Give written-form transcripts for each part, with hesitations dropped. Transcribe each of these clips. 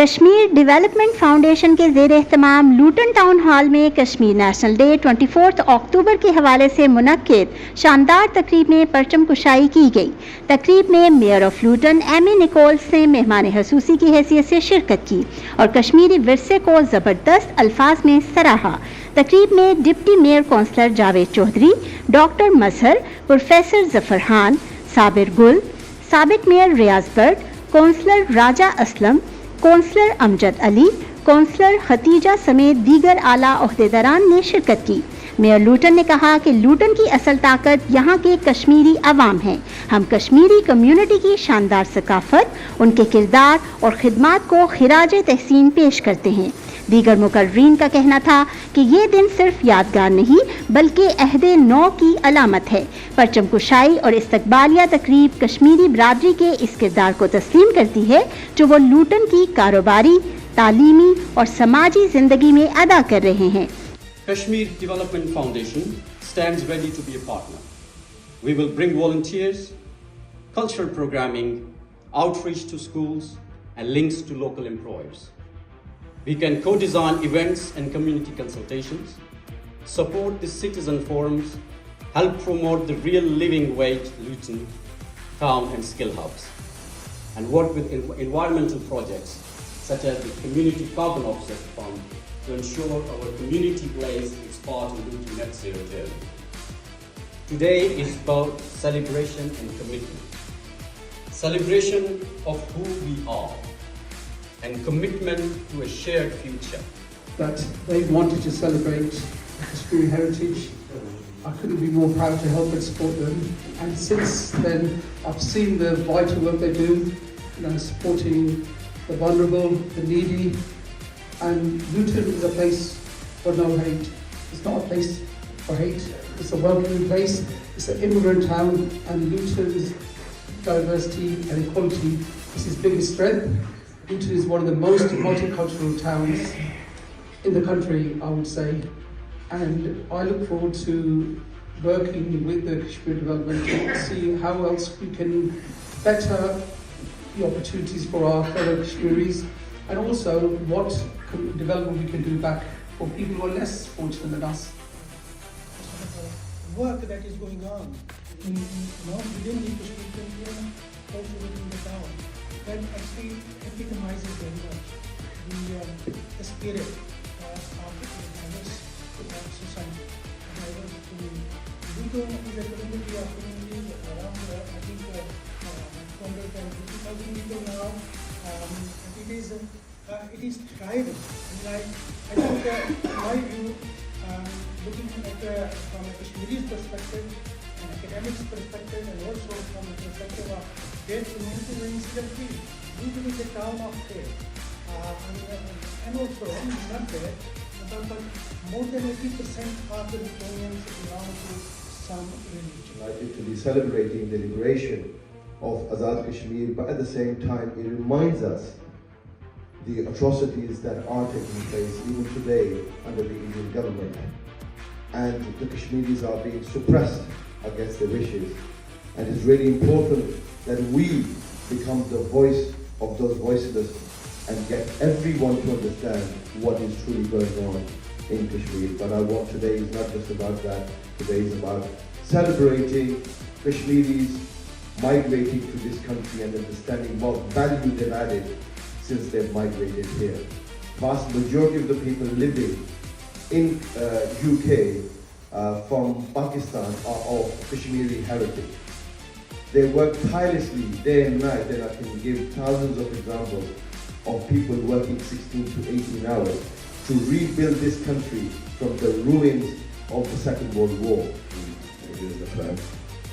Kashmir development foundation के ज़ेर एहतमाम Lutan town hall में कश्मीर नेशनल डे 24 अक्टूबर के हवाले से मुनक्किद शानदार तकरीब में परचम कुशाई की गई। तकरीब में mayor of Lutan Amy Nichols ने मेहमान खसूसी की हैसियत से शिरकत की और कश्मीरी विरसे को ज़बरदस्त अल्फाज में सराहा। तकरीब में deputy mayor councillor Javed Chaudhry, doctor Mazhar, professor Zafar Khan, Sabir Gul, साबिक मेयर रियाज बर्ड, councillor Raja Aslam, councillor Amjad Ali, councillor Khatija समेत दीगर आला ओहदेदारान ने शिरकत की। मेयर लूटन ने कहा कि लूटन की असल ताकत यहाँ के कश्मीरी अवाम है। हम कश्मीरी कम्युनिटी की शानदार सकाफत, उनके किरदार और खिदमात को खिराज तहसीन पेश करते हैं। दीगर मुकर्रीन का कहना था कि ये दिन सिर्फ यादगार नहीं बल्कि अहदे नौ की अलामत है। परचम कुशाई और इस्तकबालिया तकरीब कश्मीरी बरादरी के इस किरदार को तस्लीम करती है जो वो लूटन की कारोबारी, तालीमी और समाजी जिंदगी में अदा कर रहे हैं। Kashmir Development Foundation stands ready to be a partner. We will bring volunteers, cultural programming, outreach to schools, and links to local employers. We can co-design events and community consultations, support the citizen forums, help promote the real living wage Luton town and skill hubs, and work with environmental projects such as the Community Carbon Offset Fund to ensure our community plays its part in Luton net zero journey. Today is about celebration and commitment. Celebration of who we are and commitment to a shared future. That they wanted to celebrate Kashmiri heritage. I couldn't be more proud to help and support them. And since then, I've seen the vital work they do, supporting the vulnerable, the needy. And Luton is a place for no hate. It's not a place for hate. It's a welcoming place. It's an immigrant town, and Luton's diversity and equality is its biggest strength. Luton is one of the most multicultural towns in the country, I would say, and I look forward to working with the Kashmir Development to see how else we can better the opportunities for our fellow Kashmiris, and also what development we can do back for people who are less fortunate than us. Work that is going on within the Kashmir community, also within the town, that actually epitomizes very much the spirit of diverse society, diverse community. Luton is a community of communities around, I think, 250,000 people now, and it is thriving. I think, in my view, looking at from a Kashmiri's perspective, an academic's perspective, and also from the perspective of their community, when you see the field, Luton is a town of faith. And also, not that, but more than 80% of the Lutonians belong to some religion. Delighted to be celebrating the liberation of Azad Kashmir, but at the same time, it reminds us the atrocities that are taking place even today under the Indian government. And the Kashmiris are being suppressed against their wishes. And it's really important that we become the voice of those voiceless and get everyone to understand what is truly going on in Kashmir. But today is not just about that. Today is about celebrating Kashmiris migrating to this country and understanding what value they've added since they've migrated here. Vast majority of the people living in UK from Pakistan are of Kashmiri heritage. They work tirelessly day and night, and I can give thousands of examples of people working 16 to 18 hours to rebuild this country from the ruins of the Second World War. It is the fact,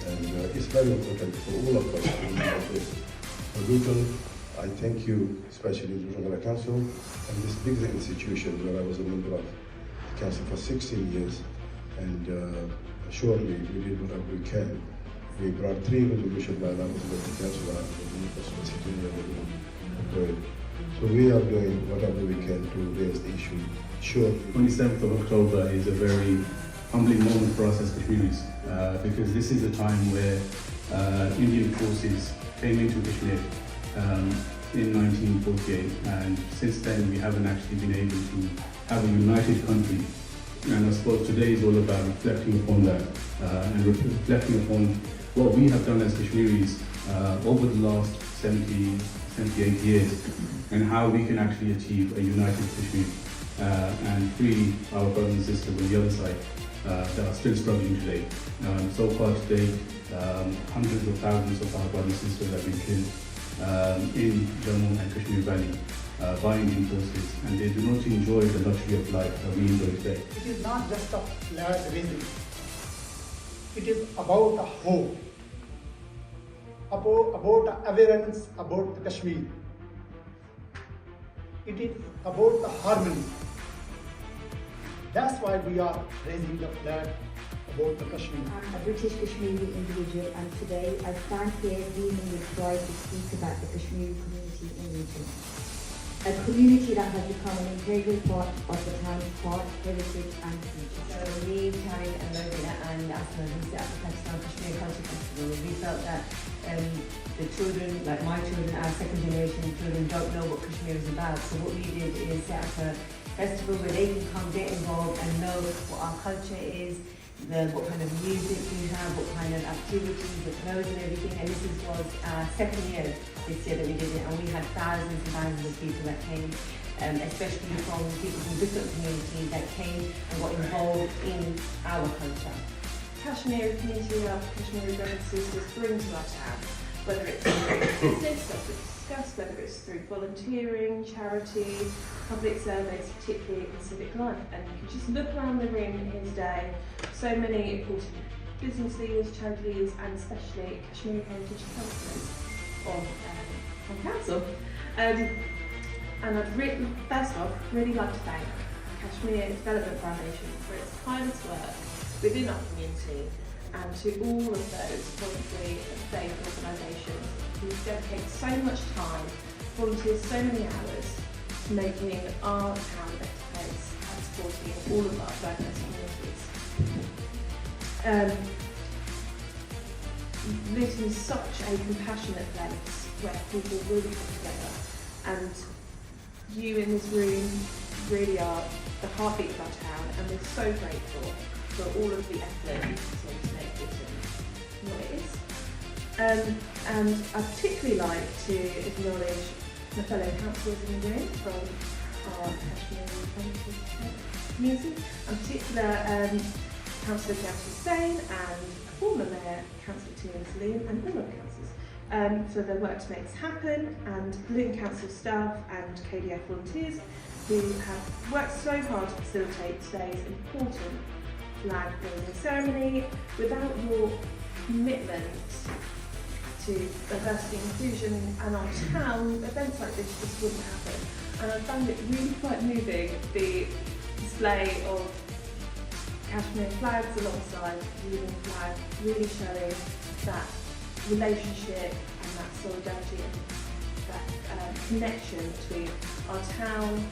and it's very important for all of us to know this. For Luton, I thank you, especially the Luton Council, and this big institution where I was a member of the council for 16 years, and surely we did whatever we can. We brought 3 resolutions while I was with the council and so we are doing whatever we can to raise the issue. Sure. 27th of October is a very humbling moment for us as Kashmiris because this is a time where Indian forces came into Kashmir in 1948, and since then we haven't actually been able to have a united country. And I suppose today is all about reflecting upon that and reflecting upon what we have done as Kashmiris over the last 78 years, and how we can actually achieve a united Kashmir and free our brothers and sisters on the other side that are still struggling today. So far today, hundreds of thousands of our brothers and sisters have been killed in Jammu and Kashmir Valley by Indian forces, and they do not enjoy the luxury of life that we enjoy today. It is not just a flag raising. It is about a hope, about awareness about the Kashmir. It is about the harmony. That's why we are raising the flag about the Kashmir. I'm a British Kashmiri individual, and today I stand here beaming with pride to speak about the Kashmiri community in the region. A community that has become an integral part of the town's past, heritage and future. So me, Tarek and Lovina and Asma, we set up the Pakistan Kashmir Culture Festival. We felt that the children, like my children, our second generation children, don't know what Kashmir is about. So what we did is set up a festival where they can come get involved and know what our culture is, what kind of music we have, what kind of activities, the clothes and everything. And this was our second year this year that we did it, and we had thousands and thousands of people that came, especially from people from different communities that came and got involved in our culture. Kashmir community of Kashmiri brothers and sisters bring to our town, whether it's through business, as we discussed, whether it's through volunteering, charity, public service, particularly in civic life. And you can just look around the room here today, so many important business leaders, charity leaders, and especially Kashmiri heritage councillors on council. And I'd first off really like to thank Kashmir Development Foundation for its tireless work within our community, and to all of those voluntary and faith organisations who dedicate so much time, volunteer so many hours to making our town a better place and supporting all of our diverse communities. Luton is such a compassionate place where people really come together, and you in this room really are the heartbeat of our town, and we're so grateful for all of the effort you put in to make Luton what it is. And I'd particularly like to acknowledge my fellow councillors in the room from our Kashmir community, in particular Councillor James Hussain and former Mayor Councillor Tina Salim and all other councillors for their work to make this happen, and Luton Council staff and KDF volunteers who have worked so hard to facilitate today's important flag raising ceremony. Without your commitment to diversity and inclusion and our town, events like this just wouldn't happen. And I found it really quite moving, the display of Kashmir flags alongside the Union flag, really showing that relationship and that solidarity and that connection between our town,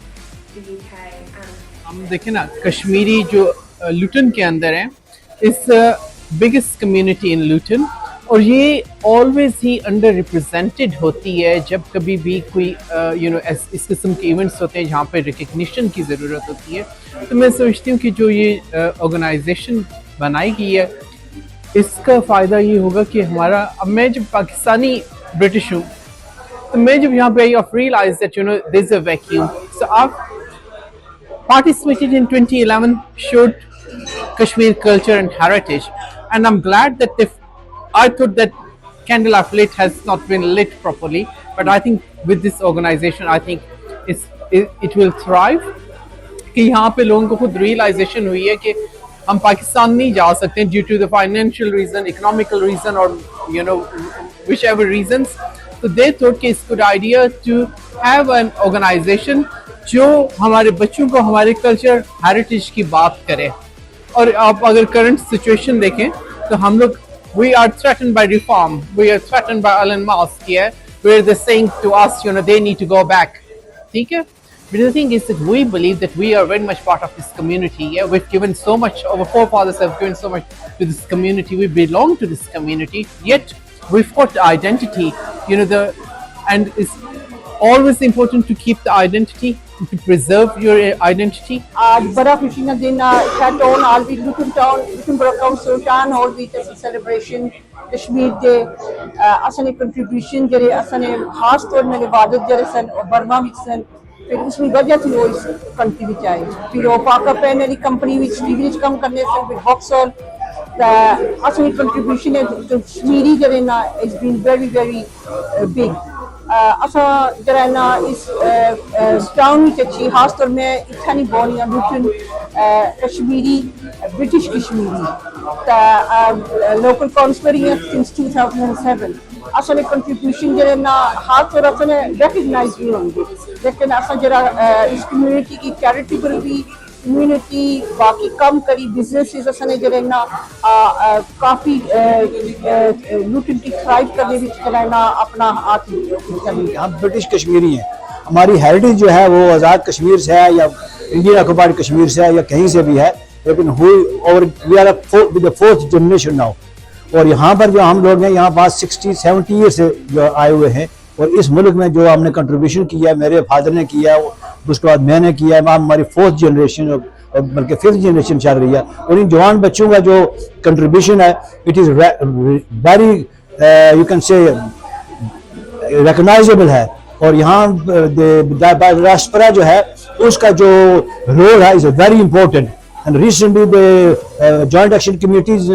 the UK and... हम देखें ना कश्मीरी जो लुटन के अंदर है, इस biggest community in लुटन, और ये ऑलवेज ही अंडर रिप्रेजेंटेड होती है जब कभी भी कोई इस किस्म के इवेंट्स होते हैं जहाँ पे रिकग्निशन की ज़रूरत होती है. तो मैं सोचती हूँ कि जो ये ऑर्गेनाइजेशन बनाई गई है, इसका फ़ायदा ये होगा कि हमारा, अब मैं जब पाकिस्तानी ब्रिटिश हूँ, तो मैं जब यहाँ पे आई, I've realized that there's a vacuum. So I've participated in 2011, showed Kashmir culture and heritage, and I'm glad that I thought that Candle of Lit has not been lit properly, but I think with this organization, I think it will thrive. कि यहाँ पे लोगों को खुद realization हुई है कि हम पाकिस्तान नहीं जा सकते due to the financial reason, economical reason, or whichever reasons. So they thought कि it's good idea to have an organization जो हमारे बच्चों को हमारे culture heritage की बात करे. और आप अगर current situation देखें तो हम लोग we are threatened by reform, we are threatened by Elon Musk here, where they're saying to us, they need to go back. ठीक है? But the thing is that we believe that we are very much part of this community. Yeah, we've given so much, our forefathers have given so much to this community. We belong to this community. Yet we've got identity, and always important to keep the identity, to preserve your identity. आज बड़ा खुशी का दिन है town hall भी लुटन council town hall भी celebration Kashmir के असने contribution जरे असने खास तौर में इबादत जरे सन और बर्मा विच सन फिर उसकी वजह थी वो इस कंट्री विच आए फिर वो पाका पेन वाली कंपनी विच टीवी विच काम करने सन फिर बॉक्सर असली कंट्रीब्यूशन है कश्मीरी जरे ना इज बीन वेरी बिग असा जरा ना इस टाउन विच अच्छी खास तौर में इथानी बोलियां Luton Kashmiri British Kashmiri local councillor since 2007 असले कंट्रीब्यूशन जरे ना हाथ और असले रिकॉग्नाइज भी होंगे लेकिन असा जरा इस कम्युनिटी की चैरिटेबल भी कम्युनिटी बाकी कम करी बिजनेसेस असने जरे ना काफी लुटन की थ्राइव करने विच जरा ना अपना हाथ हम ब्रिटिश कश्मीरी हैं, हमारी हेरिटेज जो है वो आज़ाद कश्मीर से है या इंडियन ऑक्युपाइड कश्मीर से है या कहीं से भी है, लेकिन we are the fourth generation now. और यहाँ पर जो हम लोग हैं यहाँ पास 60-70 ईयर से जो आए हुए हैं और इस मुल्क में जो हमने कंट्रीब्यूशन किया है, मेरे फादर ने किया है, उसके बाद मैंने किया है, हमारी फोर्थ जनरेशन बल्कि फिफ्थ जनरेशन चल रही है। और इन जवान बच्चों का जो कंट्रीब्यूशन है it is very you can say recognisable है। और यहाँ डायस्पोरा जो है उसका जो रोल है is very important and recently the joint action committee's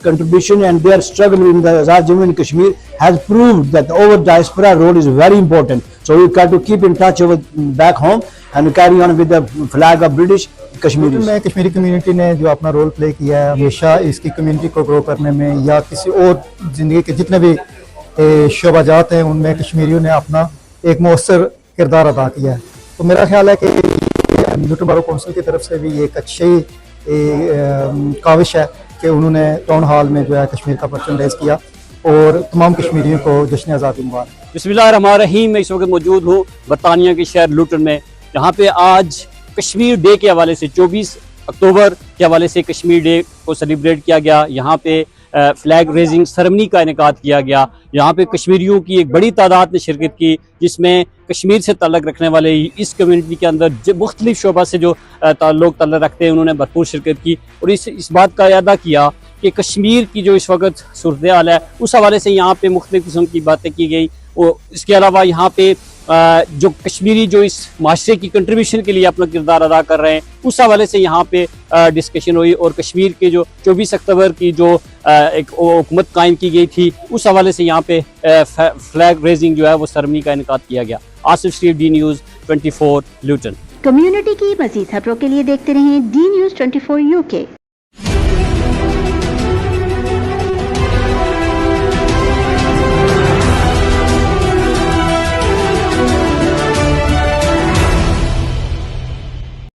contribution and their struggle in the Azad Jammu and Kashmir has proved that our diaspora role is very important. So we got to keep in touch over back home and carry on with the flag of British Kashmiris. में Kashmiri community ने जो अपना role play किया है हमेशा इसकी community को grow करने में या किसी और ज़िंदगी के जितने भी शोबाजात हैं उनमें कश्मीरियों ने अपना एक मौसर किरदार अदा किया है। तो मेरा ख्याल है कि लुटन बारो काउंसिल की तरफ से भी एक अच्छी काविश है कि उन्होंने टाउन हॉल में जो है कश्मीर का परचम रेज किया और तमाम कश्मीरियों को जश्न आज़ादी मुबारक। बिस्मिल्लाहिर्रहमानिर्रहीम। मैं इस वक्त मौजूद हूँ बरतानिया के शहर लुटन में, जहाँ पे आज कश्मीर डे के हवाले से 24 अक्टूबर के हवाले से कश्मीर डे को सेलिब्रेट किया गया। यहाँ पे फ्लैग रेजिंग सेरेमनी का इनेकाद किया गया। यहाँ पे कश्मीरियों की एक बड़ी तादाद ने शिरकत की, जिसमें कश्मीर से ताल्लुक़ रखने वाले इस कम्युनिटी के अंदर मुख्तलिफ शोबा से जो लोग ताल्लुक़ रखते हैं उन्होंने भरपूर शिरकत की और इस बात का अदा किया कि कश्मीर की जो इस वक्त सूरत हाल है उस हवाले से यहाँ पे मुख्तलिफ किस्म की बातें की गई। और इसके अलावा यहाँ पे जो कश्मीरी जो इस माशरे की कंट्रीब्यूशन के लिए अपना किरदार अदा कर रहे हैं उस हवाले से यहाँ पे डिस्कशन हुई और कश्मीर के जो 24 अक्टूबर की जो एक हुकूमत कायम की गई थी उस हवाले से यहाँ पे फ्लैग रेजिंग जो है वो सेरेमनी का इनेकाद किया गया। आसिफ शरीफ, DNEWS24 लुटन। कम्युनिटी की मज़ीद खबरों के लिए देखते रहें DNEWS24 UK।